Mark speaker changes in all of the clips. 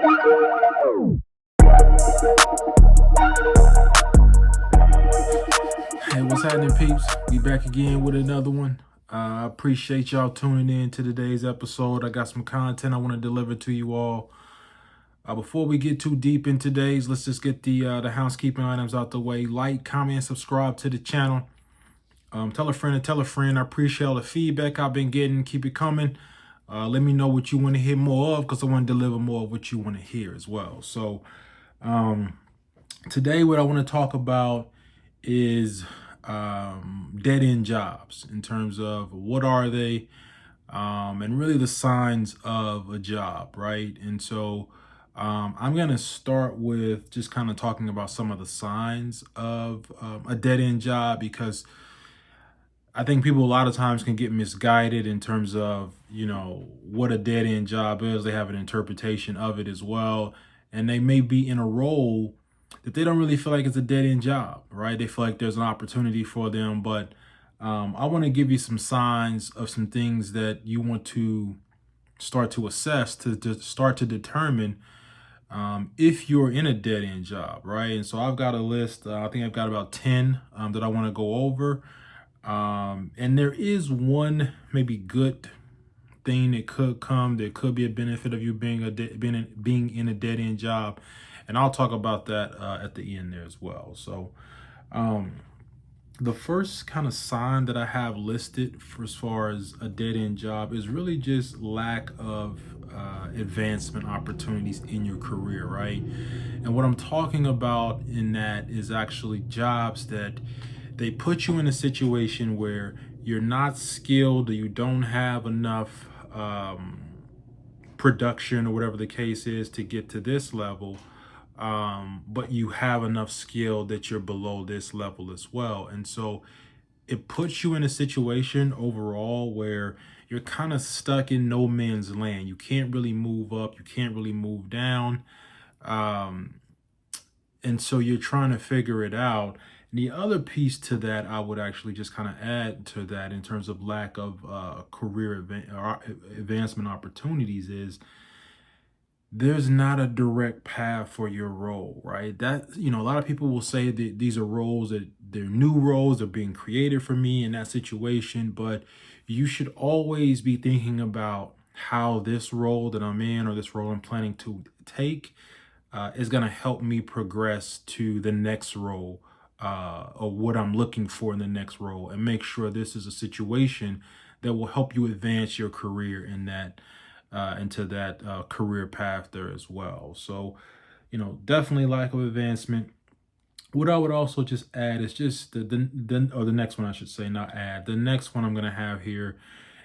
Speaker 1: Hey, what's happening, peeps? We back again with another one. I appreciate y'all tuning in to today's episode. I got some content I want to deliver to you all. Before we get too deep in today's, let's just get the housekeeping items out the way. Like, comment, subscribe to the channel. Tell a friend to tell a friend. I appreciate all the feedback I've been getting. Keep it coming. Let me know what you want to hear more of, because I want to deliver more of what you want to hear as well. So today what I want to talk about is dead-end jobs, in terms of what are they, and really the signs of a job, right? And so I'm going to start with just kind of talking about some of the signs of a dead-end job, because I think people a lot of times can get misguided in terms of, what a dead-end job is. They have an interpretation of it as well, and they may be in a role that they don't really feel like it's a dead-end job, right? They feel like there's an opportunity for them, but I want to give you some signs of some things that you want to start to assess to start to determine if you're in a dead-end job, right? And so I've got a list. I think I've got about 10 that I want to go over. And there is one maybe good thing that could come, that could be a benefit of you being in a dead end job, and I'll talk about that at the end there as well. So the first kind of sign that I have listed for as far as a dead end job is really just lack of advancement opportunities in your career, right? And what I'm talking about in that is actually jobs that they put you in a situation where you're not skilled, or you don't have enough production, or whatever the case is, to get to this level, but you have enough skill that you're below this level as well. And so it puts you in a situation overall where you're kind of stuck in no man's land. You can't really move up, you can't really move down, and so you're trying to figure it out. And the other piece to that, I would actually just kind of add to that in terms of lack of career advancement opportunities, is there's not a direct path for your role, right? That, a lot of people will say that these are roles, that they're new roles, they're being created for me in that situation, but you should always be thinking about how this role that I'm in, or this role I'm planning to take, is going to help me progress to the next role, or what I'm looking for in the next role, and make sure this is a situation that will help you advance your career in that, into that career path there as well. So, definitely lack of advancement. What I would also just add is just the next one, I should say, not add. The next one I'm going to have here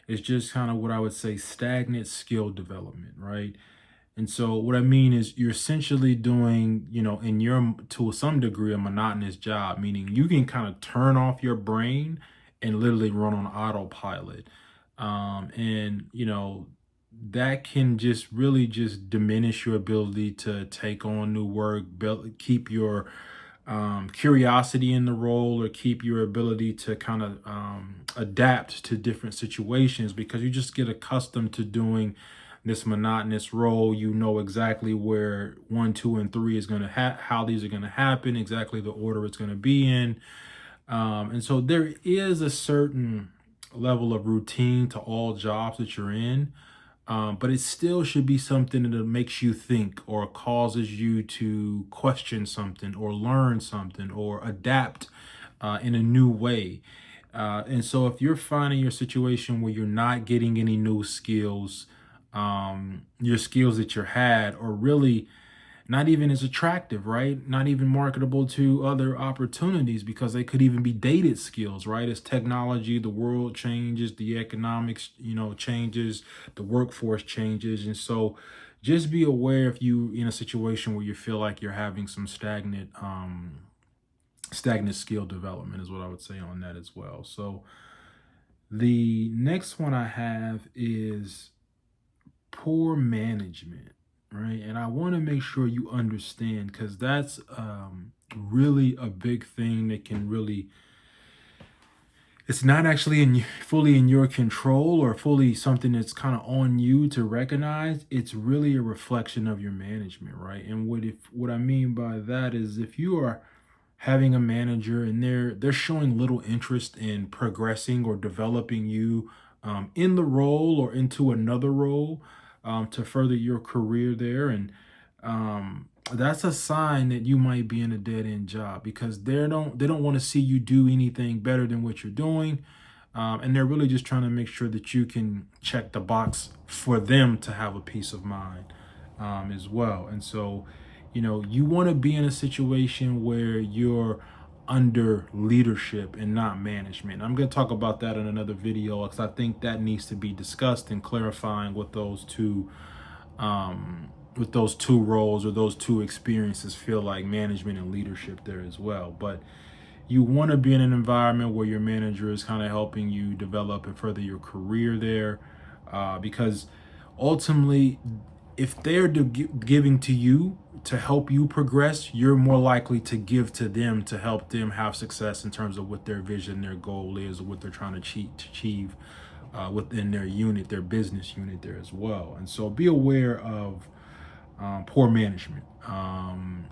Speaker 1: is just kind of what I would say stagnant skill development, right? And so what I mean is you're essentially doing, to some degree, a monotonous job, meaning you can kind of turn off your brain and literally run on autopilot. And, that can just really just diminish your ability to take on new work, keep your curiosity in the role, or keep your ability to kind of adapt to different situations, because you just get accustomed to doing this monotonous role. You know exactly where 1, 2, and 3 is going to how these are going to happen, exactly the order it's going to be in. And so there is a certain level of routine to all jobs that you're in. But it still should be something that makes you think, or causes you to question something, or learn something, or adapt in a new way. And so if you're finding your situation where you're not getting any new skills, your skills that you had are really not even as attractive, right? Not even marketable to other opportunities, because they could even be dated skills, right? As technology, the world changes, the economics, changes, the workforce changes. And so just be aware if you in a situation where you feel like you're having some stagnant skill development, is what I would say on that as well. So the next one I have is poor management, right? And I want to make sure you understand, because that's really a big thing that can really, it's not actually fully in your control or fully something that's kind of on you to recognize. It's really a reflection of your management, right? And what I mean by that is, if you are having a manager and they're showing little interest in progressing or developing you in the role or into another role to further your career there, and that's a sign that you might be in a dead end job, because they don't want to see you do anything better than what you're doing. And they're really just trying to make sure that you can check the box for them to have a peace of mind as well. And so, you want to be in a situation where you're under leadership and not management. I'm going to talk about that in another video, because I think that needs to be discussed and clarifying what those two roles or those two experiences feel like, management and leadership there as well. But you want to be in an environment where your manager is kind of helping you develop and further your career there, because ultimately, if they're giving to you to help you progress, you're more likely to give to them to help them have success in terms of what their vision, their goal is, or what they're trying to achieve within their unit, their business unit there as well. And so be aware of poor management. And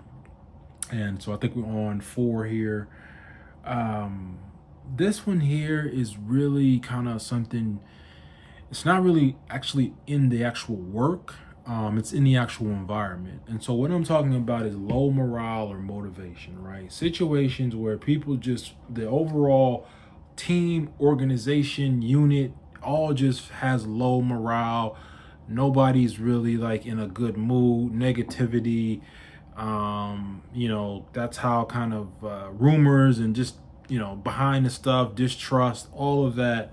Speaker 1: so I think we're on 4 here. This one here is really kind of something, it's not really actually in the actual work. It's in the actual environment. And so what I'm talking about is low morale or motivation, right? Situations where people just, the overall team, organization, unit, all just has low morale. Nobody's really like in a good mood, negativity. That's how kind of rumors and just, behind the stuff, distrust, all of that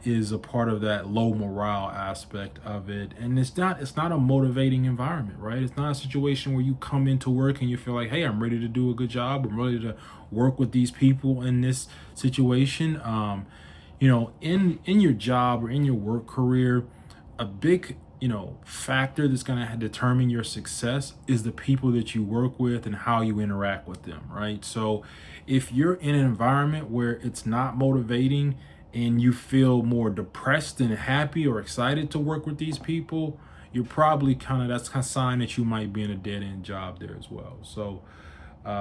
Speaker 1: is a part of that low morale aspect of it. And it's not a motivating environment, right? It's not a situation where you come into work and you feel like, hey, I'm ready to do a good job, I'm ready to work with these people in this situation. In your job or in your work career, a big factor that's going to determine your success is the people that you work with and how you interact with them, right? So if you're in an environment where it's not motivating and you feel more depressed than happy or excited to work with these people, you're probably that's kind of sign that you might be in a dead end job there as well. So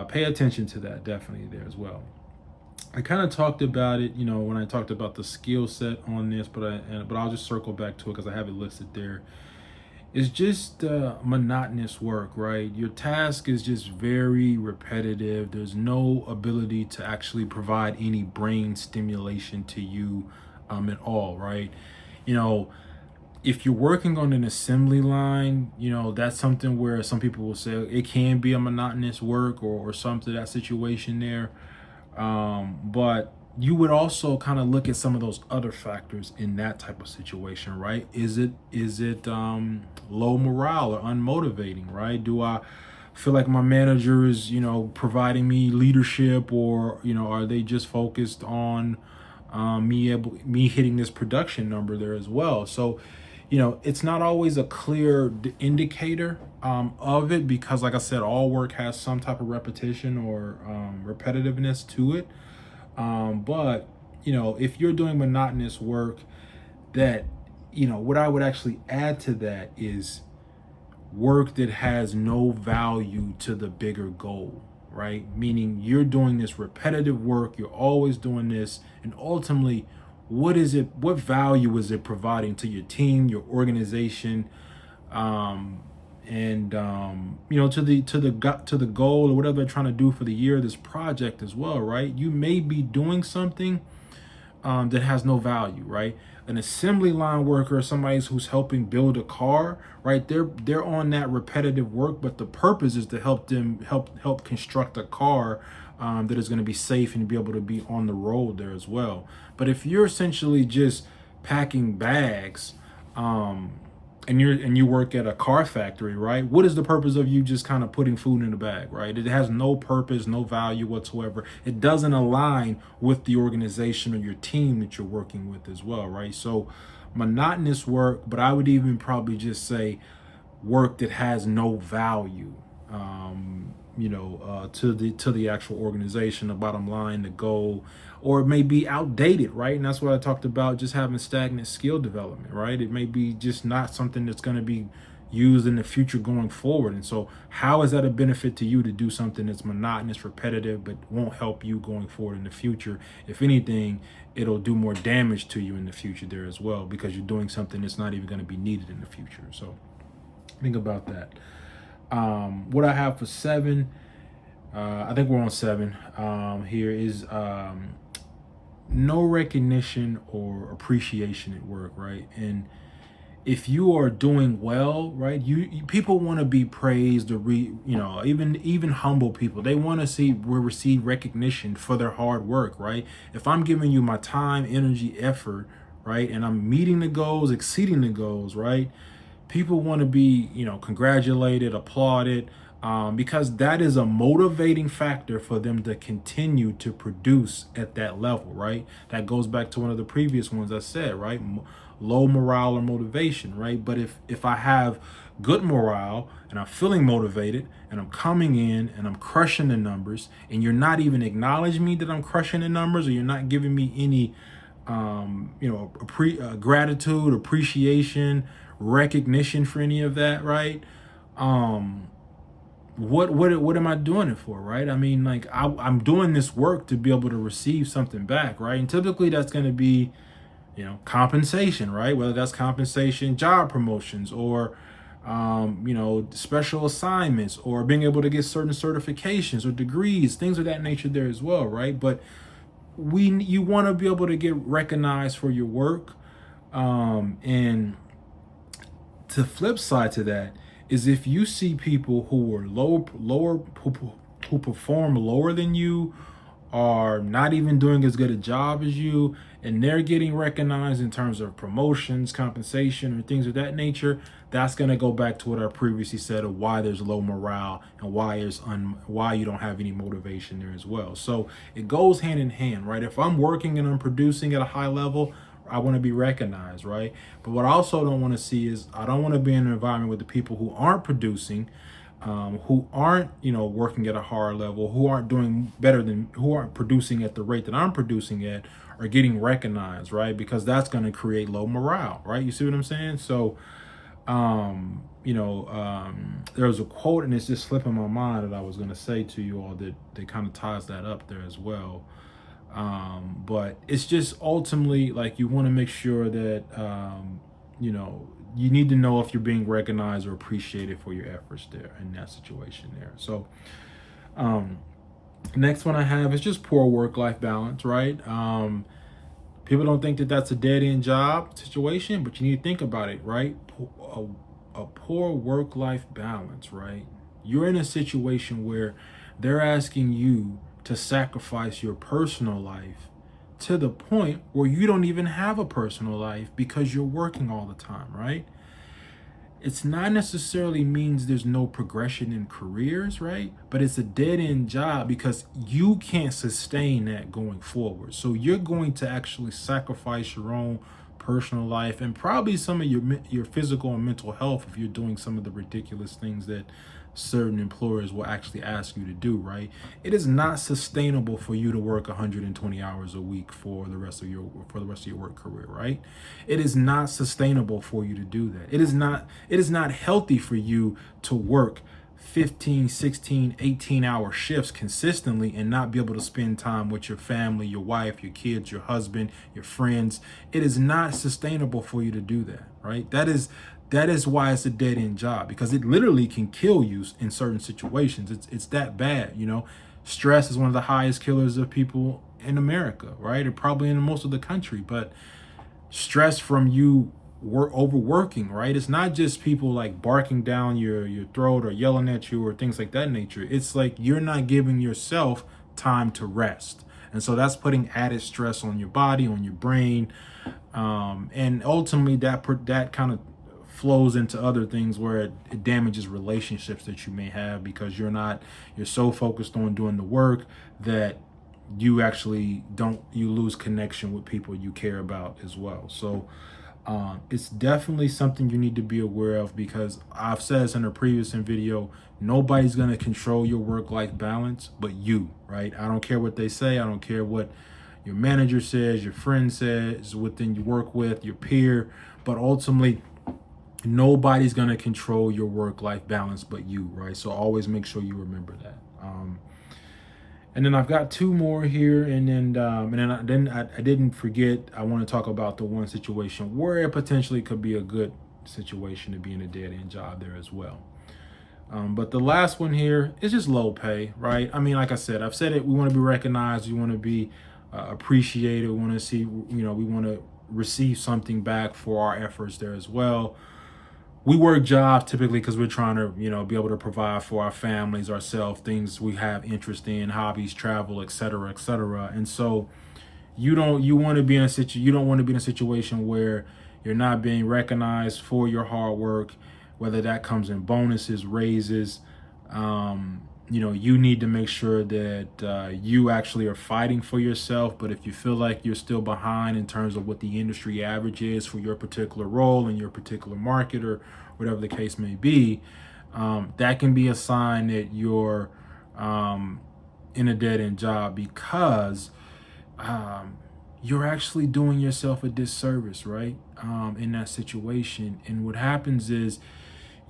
Speaker 1: pay attention to that definitely there as well. I kind of talked about it, when I talked about the skill set on this, but I'll just circle back to it because I have it listed there. It's just monotonous work, right? Your task is just very repetitive. There's no ability to actually provide any brain stimulation to you at all, right? If you're working on an assembly line, that's something where some people will say it can be a monotonous work or something, that situation there. But you would also kind of look at some of those other factors in that type of situation, right? Is it low morale or unmotivating, right? Do I feel like my manager is, providing me leadership, or, are they just focused on me hitting this production number there as well? So, it's not always a clear indicator of it, because like I said, all work has some type of repetition or repetitiveness to it. But if you're doing monotonous work, that, what I would actually add to that is work that has no value to the bigger goal, right? Meaning you're doing this repetitive work, you're always doing this, and ultimately, what value is it providing to your team, your organization, and to the goal or whatever they're trying to do for the year, this project as well, right? You may be doing something that has no value, right? An assembly line worker, somebody who's helping build a car, right? They're on that repetitive work, but the purpose is to help construct a car that is going to be safe and be able to be on the road there as well. But if you're essentially just packing bags, and you work at a car factory, right? What is the purpose of you just kind of putting food in a bag, right? It has no purpose, no value whatsoever. It doesn't align with the organization or your team that you're working with as well, right? So monotonous work, but I would even probably just say work that has no value. to the actual organization, the bottom line, the goal, or it may be outdated, right? And that's what I talked about, just having stagnant skill development, right? It may be just not something that's going to be used in the future going forward. And so how is that a benefit to you to do something that's monotonous, repetitive, but won't help you going forward in the future? If anything, it'll do more damage to you in the future there as well, because you're doing something that's not even going to be needed in the future. So think about that. What I have for 7, I think we're on 7 here, is no recognition or appreciation at work, right? And if you are doing well, right, you people want to be praised, or even humble people, they want to receive recognition for their hard work, right? If I'm giving you my time, energy, effort, right, and I'm meeting the goals, exceeding the goals, right, people want to be, congratulated, applauded, because that is a motivating factor for them to continue to produce at that level, right? That goes back to one of the previous ones I said, right? Low morale or motivation, right? But if I have good morale and I'm feeling motivated and I'm coming in and I'm crushing the numbers, and you're not even acknowledging me that I'm crushing the numbers, or you're not giving me any gratitude, appreciation, recognition for any of that, right? What am I doing it for, right? I mean, like, I'm doing this work to be able to receive something back, right? And typically that's going to be, compensation, right? Whether that's compensation, job promotions, or special assignments, or being able to get certain certifications or degrees, things of that nature there as well, right? But you want to be able to get recognized for your work, and the flip side to that is, if you see people who are who perform lower than you, are not even doing as good a job as you, and they're getting recognized in terms of promotions, compensation, or things of that nature, that's going to go back to what I previously said of why there's low morale and why you don't have any motivation there as well. So it goes hand in hand, right? If I'm working and I'm producing at a high level, I want to be recognized, right? But what I also don't want to see is, I don't want to be in an environment with the people who aren't producing, who aren't, working at a higher level, who aren't who aren't producing at the rate that I'm producing at, are getting recognized, right? Because that's going to create low morale, right? You see what I'm saying? So, there was a quote, and it's just slipping my mind, that I was going to say to you all, that kind of ties that up there as well. But it's just ultimately, like, you want to make sure that, you need to know if you're being recognized or appreciated for your efforts there in that situation there. So, next one I have is just poor work-life balance, right? People don't think that that's a dead-end job situation, but you need to think about it, right? A poor work-life balance, right? You're in a situation where they're asking you to sacrifice your personal life to the point where you don't even have a personal life because you're working all the time, right? It's not necessarily means there's no progression in careers, right? But it's a dead-end job because you can't sustain that going forward. So you're going to actually sacrifice your own personal life and probably some of your physical and mental health if you're doing some of the ridiculous things that certain employers will actually ask you to do, right? It is not sustainable for you to work 120 hours a week for the rest of your work career, right? It is not sustainable for you to do that. It is not healthy for you to work 15, 16, 18-hour shifts consistently and not be able to spend time with your family, your wife, your kids, your husband, your friends. It is not sustainable for you to do that, right? That is why it's a dead-end job, because it literally can kill you in certain situations. It's that bad, Stress is one of the highest killers of people in America, right? Or probably in most of the country. But stress from you overworking, right? It's not just people like barking down your throat or yelling at you or things like that nature. It's like you're not giving yourself time to rest. And so that's putting added stress on your body, on your brain. And ultimately that kind of flows into other things where it damages relationships that you may have, because you're so focused on doing the work that you lose connection with people you care about as well. So It's definitely something you need to be aware of, because I've said this in a previous video, nobody's going to control your work-life balance but you, right? I don't care what they say. I don't care what your manager says, your friend says, within you work with, your peer, but ultimately nobody's going to control your work-life balance but you, right? So always make sure you remember that. And then I've got two more here, and then I didn't forget. I want to talk about the one situation where it potentially could be a good situation to be in a dead end job there as well. But the last one here is just low pay, right? I mean, like I said, I've said it. We want to be recognized. We want to be appreciated. We want to see, we want to receive something back for our efforts there as well. We work jobs typically because we're trying to, be able to provide for our families, ourselves, things we have interest in, hobbies, travel, et cetera, et cetera. And so you don't want to be in a situation where you're not being recognized for your hard work, whether that comes in bonuses, raises. You need to make sure that you actually are fighting for yourself. But if you feel like you're still behind in terms of what the industry average is for your particular role in your particular market or whatever the case may be, that can be a sign that you're in a dead end job, because you're actually doing yourself a disservice, right? In that situation. And what happens is,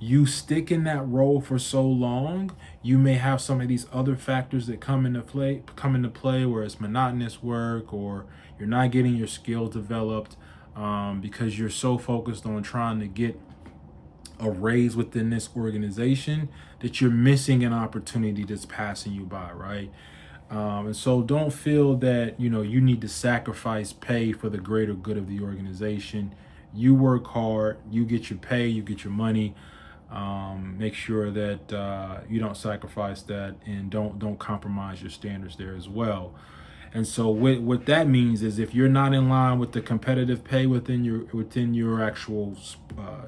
Speaker 1: you stick in that role for so long, you may have some of these other factors that come into play, where it's monotonous work, or you're not getting your skills developed because you're so focused on trying to get a raise within this organization that you're missing an opportunity that's passing you by, right? And so don't feel that you need to sacrifice pay for the greater good of the organization. You work hard, you get your pay, you get your money. Make sure that you don't sacrifice that, and don't compromise your standards there as well. And so what that means is, if you're not in line with the competitive pay within your actual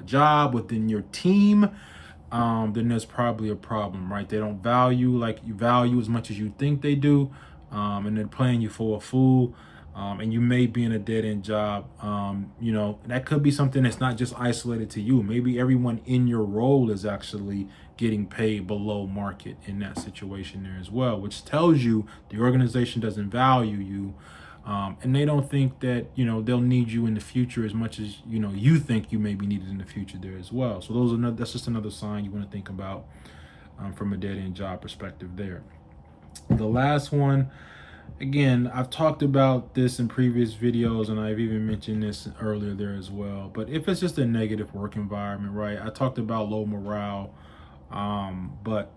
Speaker 1: job, within your team, then there's probably a problem, right? They don't value as much as you think they do, and they're playing you for a fool. And you may be in a dead end job. That could be something that's not just isolated to you. Maybe everyone in your role is actually getting paid below market in that situation there as well, which tells you the organization doesn't value you. And they don't think that, they'll need you in the future as much as, you think you may be needed in the future there as well. So that's just another sign you want to think about from a dead end job perspective there. The last one, again, I've talked about this in previous videos, and I've even mentioned this earlier there as well. But if it's just a negative work environment, right? I talked about low morale, but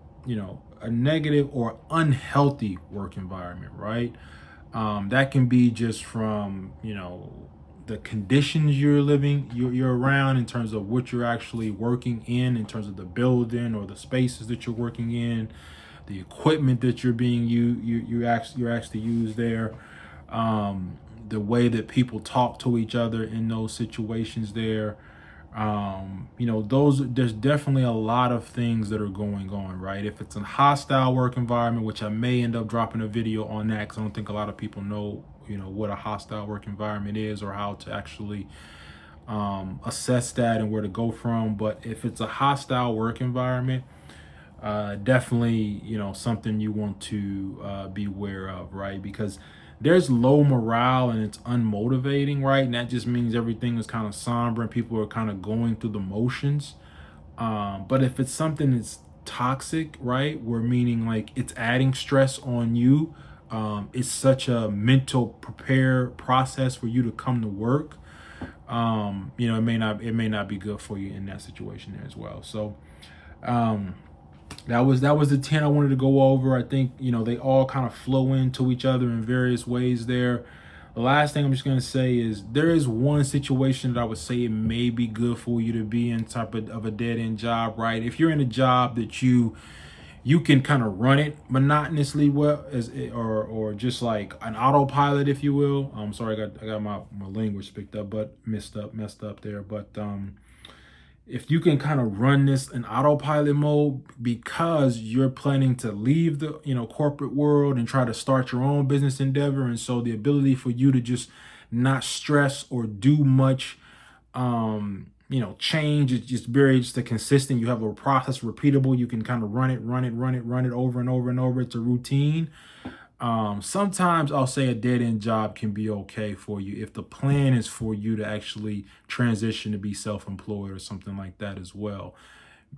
Speaker 1: a negative or unhealthy work environment, right? That can be just from the conditions you're around, in terms of what you're actually working in terms of the building or the spaces that you're working in, the equipment that you actually use there, the way that people talk to each other in those situations there. There's definitely a lot of things that are going on, right? If it's a hostile work environment, which I may end up dropping a video on that, because I don't think a lot of people know, what a hostile work environment is, or how to actually assess that and where to go from. But if it's a hostile work environment, definitely, something you want to be aware of, right? Because there's low morale and it's unmotivating, right? And that just means everything is kind of somber and people are kind of going through the motions. But if it's something that's toxic, right, where meaning like it's adding stress on you, it's such a mental prepare process for you to come to work. It may not be good for you in that situation there as well. So, that was the 10 I wanted to go over. I think, they all kind of flow into each other in various ways there. The last thing I'm just going to say is, there is one situation that I would say it may be good for you to be in type of a dead end job, right? If you're in a job that you can kind of run it monotonously well, or just like an autopilot, if you will. I'm sorry, I got my language picked up, but messed up there. But if you can kind of run this in autopilot mode, because you're planning to leave the corporate world and try to start your own business endeavor, and so the ability for you to just not stress or do much change. It's just very just a consistent. You have a process repeatable. You can kind of run it over and over and over. It's a routine. Sometimes I'll say a dead end job can be okay for you if the plan is for you to actually transition to be self-employed or something like that as well.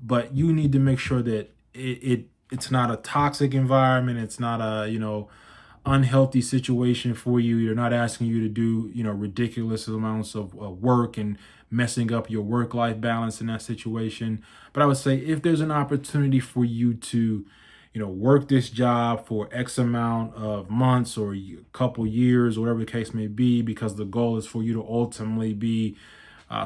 Speaker 1: But you need to make sure that it's not a toxic environment. It's not a, unhealthy situation for you. They're not asking you to do, ridiculous amounts of work and messing up your work-life balance in that situation. But I would say if there's an opportunity for you to, work this job for X amount of months or a couple years, or whatever the case may be, because the goal is for you to ultimately be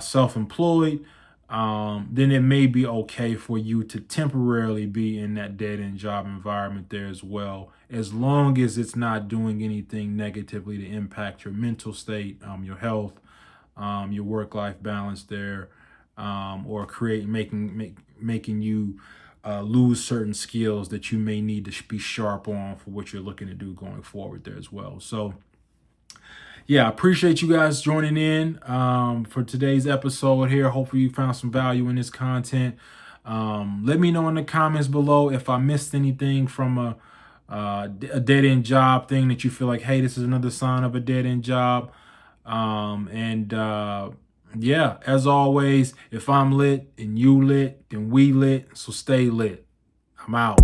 Speaker 1: self-employed, then it may be okay for you to temporarily be in that dead end job environment there as well, as long as it's not doing anything negatively to impact your mental state, your health, your work-life balance there, or making you lose certain skills that you may need to be sharp on for what you're looking to do going forward there as well. So yeah, I appreciate you guys joining in for today's episode here. Hopefully you found some value in this content. Let me know in the comments below if I missed anything from a dead end job thing that you feel like, hey, this is another sign of a dead end job. Yeah, as always, if I'm lit and you lit, then we lit. So stay lit. I'm out.